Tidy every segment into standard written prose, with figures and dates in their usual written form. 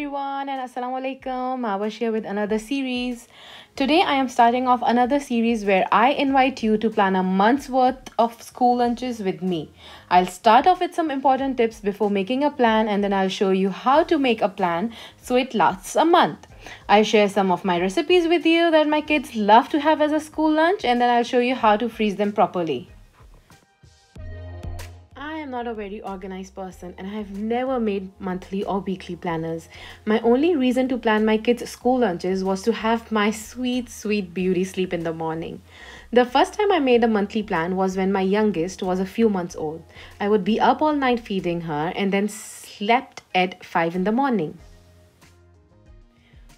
everyone, and Assalamu alaikum. Maha here with another series. Today I am starting off another series where I invite you to plan a month's worth of school lunches with me. I'll start off with some important tips before making a plan, and then I'll show you how to make a plan so it lasts a month. I share some of my recipes with you that my kids love to have as a school lunch, and then I'll show you how to freeze them properly. I am not a very organized person and I have never made monthly or weekly planners. My only reason to plan my kids' school lunches was to have my sweet beauty sleep in the morning. The first time I made a monthly plan was when my youngest was a few months old. I would be up all night feeding her and then slept at 5 in the morning.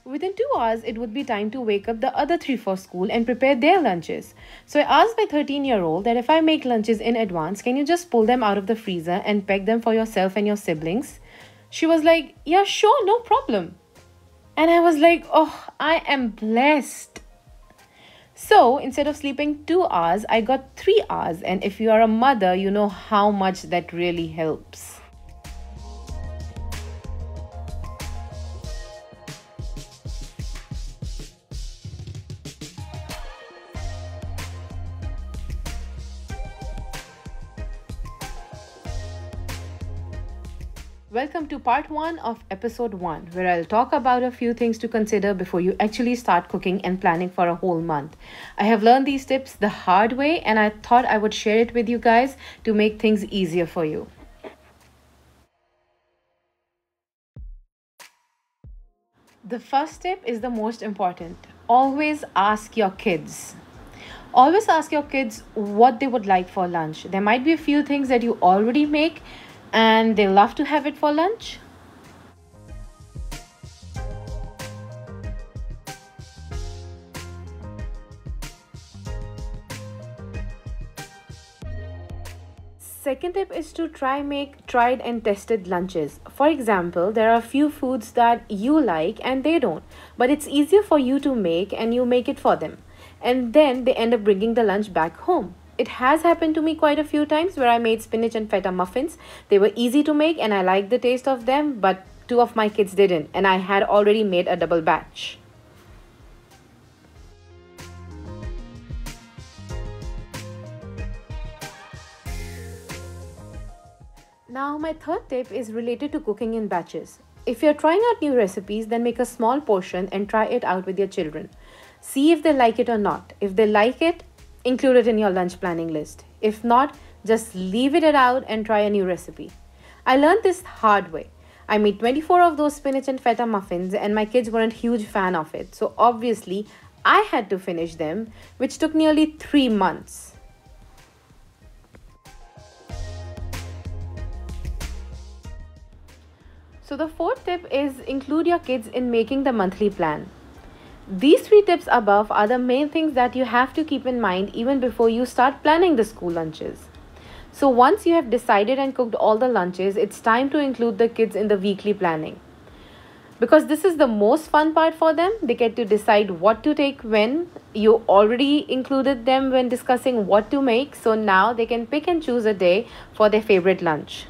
Within 2 hours, it would be time to wake up the other three for school and prepare their lunches. So I asked my 13-year-old that if I make lunches in advance, can you just pull them out of the freezer and pack them for yourself and your siblings? She was like, yeah, sure, no problem. And I was like, oh, I am blessed. So instead of sleeping 2 hours, I got 3 hours. And if you are a mother, you know how much that really helps. Welcome to part 1 of episode 1, where I'll talk about a few things to consider before you actually start cooking and planning for a whole month. I have learned these tips the hard way and I thought I would share it with you guys to make things easier for you. The first tip is the most important. Always ask your kids. Always ask your kids what they would like for lunch. There might be a few things that you already make and they love to have it for lunch. Second tip is to make tried and tested lunches. For example, there are a few foods that you like and they don't, but it's easier for you to make and you make it for them. And then they end up bringing the lunch back home. It has happened to me quite a few times where I made spinach and feta muffins. They were easy to make and I liked the taste of them, but 2 of my kids didn't, and I had already made a double batch. Now, my third tip is related to cooking in batches. If you're trying out new recipes, then make a small portion and try it out with your children. See if they like it or not. If they like it, include it in your lunch planning list. If not, just leave it out and try a new recipe. I learned this hard way. I made 24 of those spinach and feta muffins and my kids weren't huge fan of it. So obviously, I had to finish them, which took nearly 3 months. So the fourth tip is include your kids in making the monthly plan. These 3 tips above are the main things that you have to keep in mind even before you start planning the school lunches. So once you have decided and cooked all the lunches, it's time to include the kids in the weekly planning. Because this is the most fun part for them, they get to decide what to take when. You already included them when discussing what to make, so now they can pick and choose a day for their favorite lunch.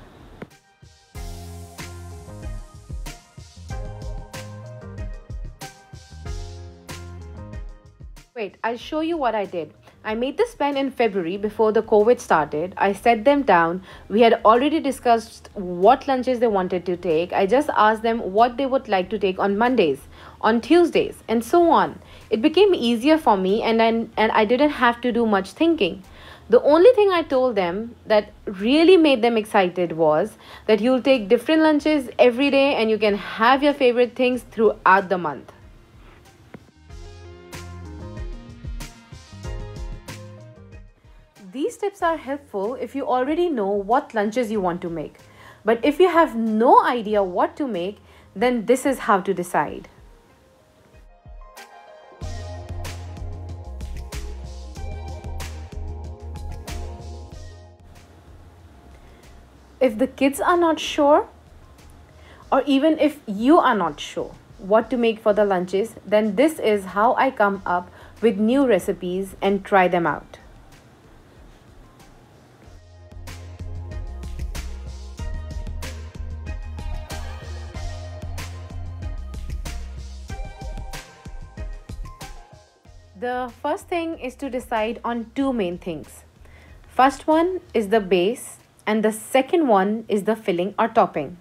Wait, I'll show you what I did. I made this plan in February before the COVID started. I set them down. We had already discussed what lunches they wanted to take. I just asked them what they would like to take on Mondays, on Tuesdays, and so on. It became easier for me and I didn't have to do much thinking. The only thing I told them that really made them excited was that you'll take different lunches every day and you can have your favorite things throughout the month. These tips are helpful if you already know what lunches you want to make. But if you have no idea what to make, then this is how to decide. If the kids are not sure, or even if you are not sure what to make for the lunches, then this is how I come up with new recipes and try them out. The first thing is to decide on two main things. First one is the base, and the second one is the filling or topping.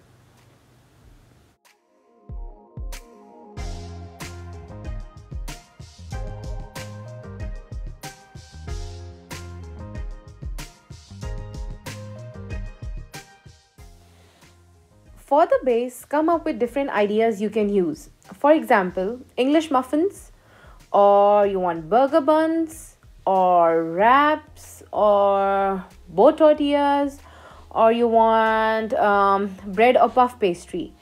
For the base, come up with different ideas you can use. For example, English muffins, or you want burger buns, or wraps, or bow tortillas, or you want bread or puff pastry.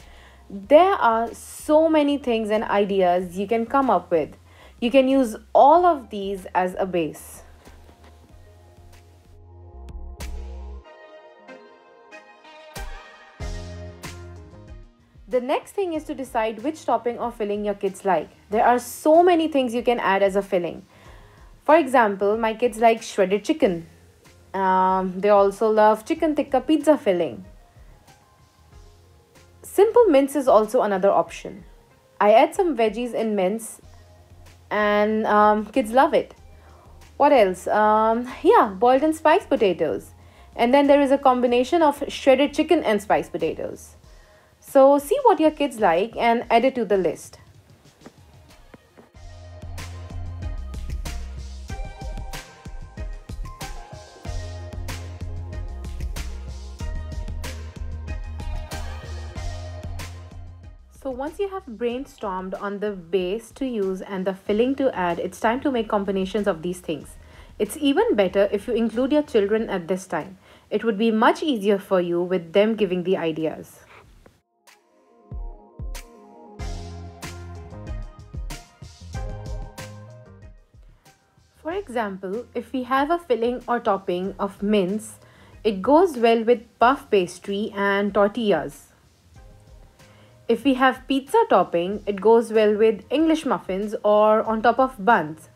There are so many things and ideas you can come up with. You can use all of these as a base. The next thing is to decide which topping or filling your kids like. There are so many things you can add as a filling. For example, my kids like shredded chicken. They also love chicken tikka pizza filling. Simple mince is also another option. I add some veggies in mince and kids love it. What else? Yeah, boiled and spiced potatoes. And then there is a combination of shredded chicken and spiced potatoes. So see what your kids like and add it to the list. So once you have brainstormed on the base to use and the filling to add, it's time to make combinations of these things. It's even better if you include your children at this time. It would be much easier for you with them giving the ideas. For example, if we have a filling or topping of mince, it goes well with puff pastry and tortillas. If we have pizza topping, it goes well with English muffins or on top of buns.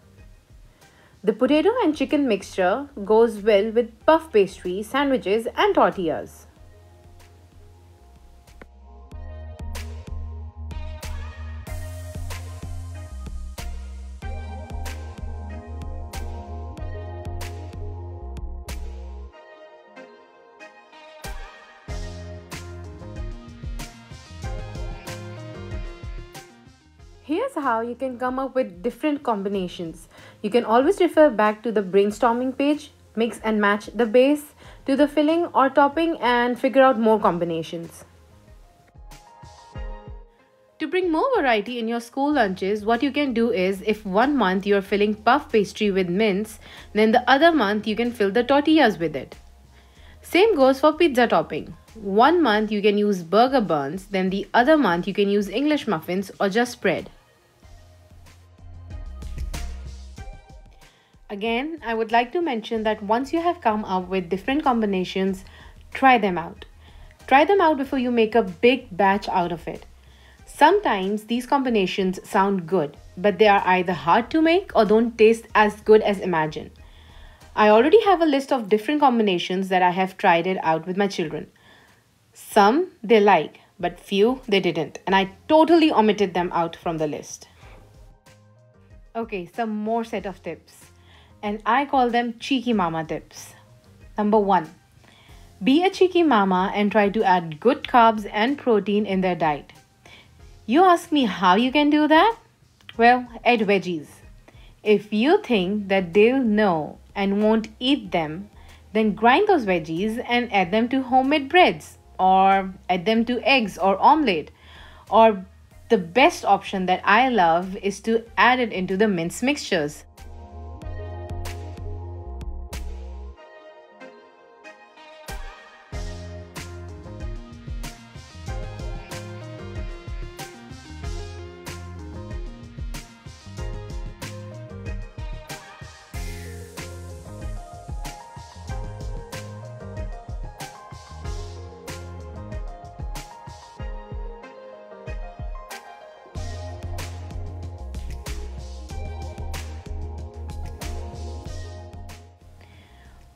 The potato and chicken mixture goes well with puff pastry, sandwiches and tortillas. Here's how you can come up with different combinations. You can always refer back to the brainstorming page, mix and match the base to the filling or topping and figure out more combinations. To bring more variety in your school lunches, what you can do is if one month you're filling puff pastry with mince, then the other month you can fill the tortillas with it. Same goes for pizza topping. One month you can use burger buns, then the other month you can use English muffins or just bread. Again, I would like to mention that once you have come up with different combinations, try them out. Try them out before you make a big batch out of it. Sometimes these combinations sound good, but they are either hard to make or don't taste as good as imagined. I already have a list of different combinations that I have tried it out with my children. Some they like, but few they didn't, and I totally omitted them out from the list. Okay, some more set of tips. And I call them cheeky mama tips. Number 1. Be a cheeky mama and try to add good carbs and protein in their diet. You ask me how you can do that? Well, add veggies. If you think that they'll know and won't eat them, then grind those veggies and add them to homemade breads or add them to eggs or omelette. Or the best option that I love is to add it into the mince mixtures.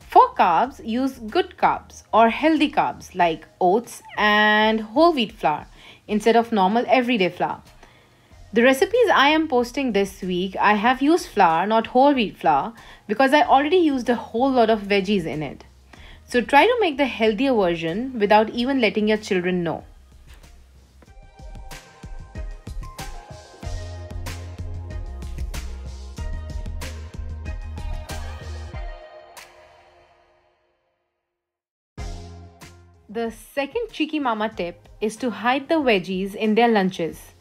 For carbs, use good carbs or healthy carbs like oats and whole wheat flour instead of normal everyday flour. The recipes I am posting this week, I have used flour, not whole wheat flour, because I already used a whole lot of veggies in it. So try to make the healthier version without even letting your children know. The second cheeky mama tip is to hide the veggies in their lunches.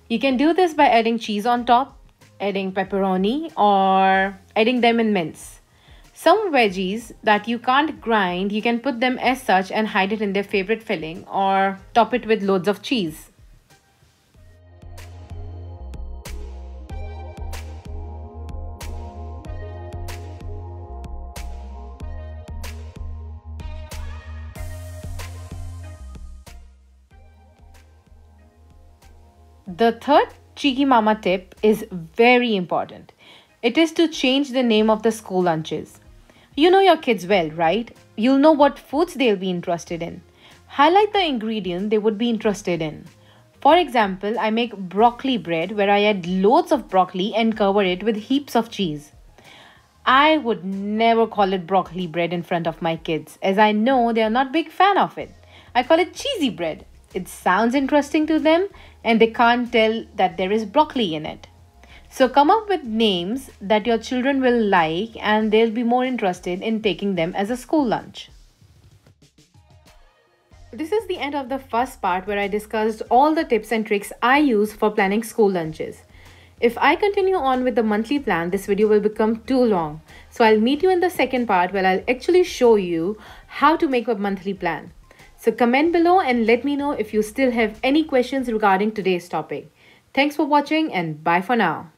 You can do this by adding cheese on top, adding pepperoni, or adding them in mince. Some veggies that you can't grind, you can put them as such and hide it in their favorite filling or top it with loads of cheese. The third cheeky mama tip is very important. It is to change the name of the school lunches. You know your kids well, right? You'll know what foods they'll be interested in. Highlight the ingredient they would be interested in. For example, I make broccoli bread where I add loads of broccoli and cover it with heaps of cheese. I would never call it broccoli bread in front of my kids as I know they are not big fan of it. I call it cheesy bread. It sounds interesting to them and they can't tell that there is broccoli in it. So come up with names that your children will like and they'll be more interested in taking them as a school lunch. This is the end of the first part where I discussed all the tips and tricks I use for planning school lunches. If I continue on with the monthly plan, this video will become too long. So I'll meet you in the second part where I'll actually show you how to make a monthly plan. So comment below and let me know if you still have any questions regarding today's topic. Thanks for watching and bye for now.